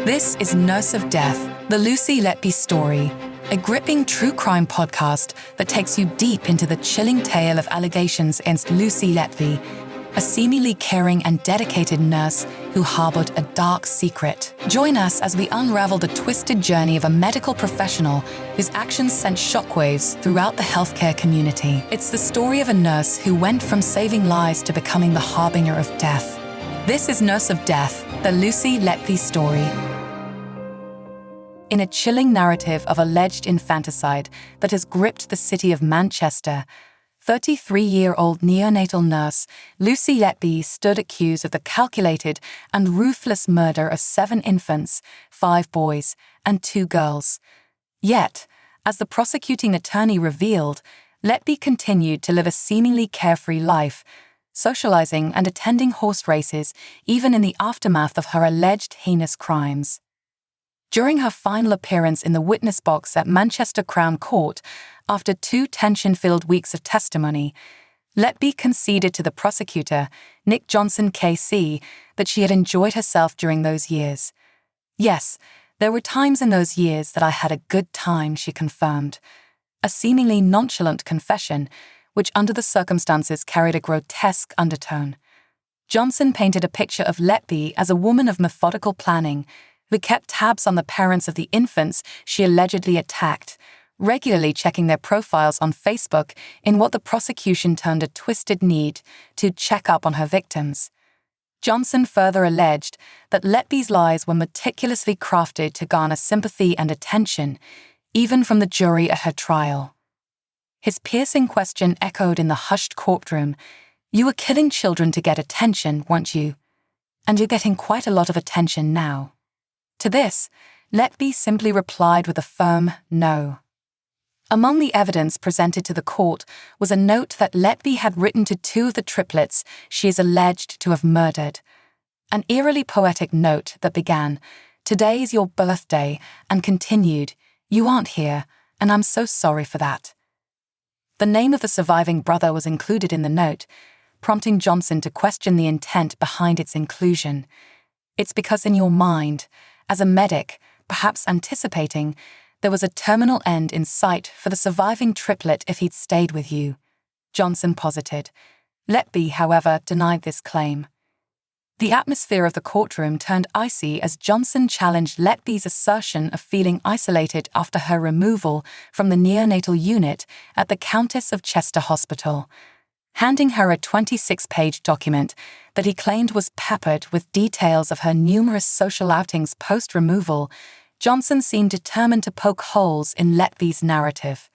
This is Nurse of Death, the Lucy Letby story, a gripping true crime podcast that takes you deep into the chilling tale of allegations against Lucy Letby, a seemingly caring and dedicated nurse who harbored a dark secret. Join us as we unravel the twisted journey of a medical professional whose actions sent shockwaves throughout the healthcare community. It's the story of a nurse who went from saving lives to becoming the harbinger of death. This is Nurse of Death, the Lucy Letby story. In a chilling narrative of alleged infanticide that has gripped the city of Manchester, 33-year-old neonatal nurse Lucy Letby stood accused of the calculated and ruthless murder of 7 infants, 5 boys, and 2 girls. Yet, as the prosecuting attorney revealed, Letby continued to live a seemingly carefree life, socializing and attending horse races even in the aftermath of her alleged heinous crimes. During her final appearance in the witness box at Manchester Crown Court, after 2 tension-filled weeks of testimony, Letby conceded to the prosecutor, Nick Johnson KC, that she had enjoyed herself during those years. "Yes, there were times in those years that I had a good time," she confirmed. A seemingly nonchalant confession, which under the circumstances carried a grotesque undertone. Johnson painted a picture of Letby as a woman of methodical planning, who kept tabs on the parents of the infants she allegedly attacked, regularly checking their profiles on Facebook in what the prosecution termed a twisted need to check up on her victims. Johnson further alleged that Letby's lies were meticulously crafted to garner sympathy and attention, even from the jury at her trial. His piercing question echoed in the hushed courtroom, "You were killing children to get attention, weren't you? And you're getting quite a lot of attention now." To this, Letby simply replied with a firm no. Among the evidence presented to the court was a note that Letby had written to 2 of the triplets she is alleged to have murdered. An eerily poetic note that began, "Today is your birthday," and continued, "You aren't here, and I'm so sorry for that." The name of the surviving brother was included in the note, prompting Johnson to question the intent behind its inclusion. "It's because in your mind, as a medic, perhaps anticipating, there was a terminal end in sight for the surviving triplet if he'd stayed with you," Johnson posited. Letby, however, denied this claim. The atmosphere of the courtroom turned icy as Johnson challenged Letby's assertion of feeling isolated after her removal from the neonatal unit at the Countess of Chester Hospital. Handing her a 26-page document that he claimed was peppered with details of her numerous social outings post-removal, Johnson seemed determined to poke holes in Letby's narrative.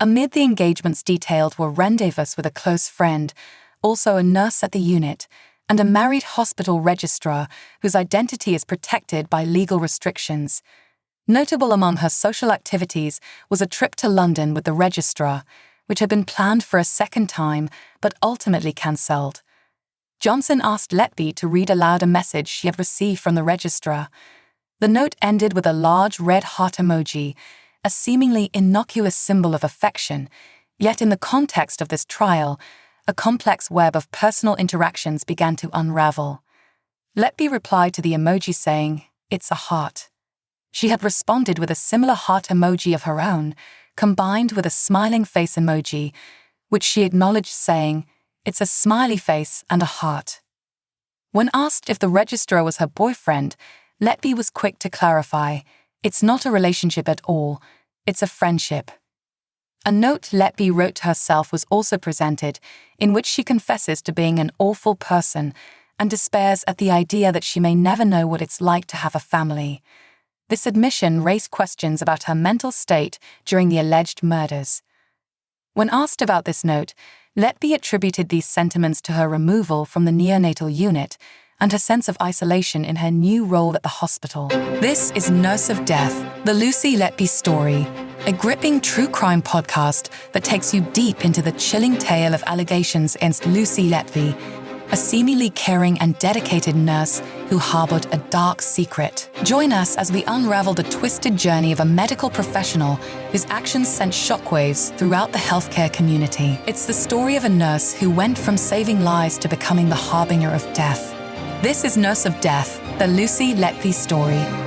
Amid the engagements detailed were rendezvous with a close friend, also a nurse at the unit, and a married hospital registrar whose identity is protected by legal restrictions. Notable among her social activities was a trip to London with the registrar, which had been planned for a second time but ultimately cancelled. Johnson asked Letby to read aloud a message she had received from the registrar. The note ended with a large red heart emoji, a seemingly innocuous symbol of affection, yet in the context of this trial, a complex web of personal interactions began to unravel. Letby replied to the emoji saying, "It's a heart." She had responded with a similar heart emoji of her own, combined with a smiling face emoji, which she acknowledged saying, "It's a smiley face and a heart." When asked if the registrar was her boyfriend, Letby was quick to clarify, "It's not a relationship at all, it's a friendship." A note Letby wrote to herself was also presented, in which she confesses to being an awful person and despairs at the idea that she may never know what it's like to have a family. This admission raised questions about her mental state during the alleged murders. When asked about this note, Letby attributed these sentiments to her removal from the neonatal unit and her sense of isolation in her new role at the hospital. This is Nurse of Death, the Lucy Letby story, a gripping true crime podcast that takes you deep into the chilling tale of allegations against Lucy Letby, a seemingly caring and dedicated nurse who harbored a dark secret. Join us as we unravel the twisted journey of a medical professional whose actions sent shockwaves throughout the healthcare community. It's the story of a nurse who went from saving lives to becoming the harbinger of death. This is Nurse of Death, the Lucy Letby story.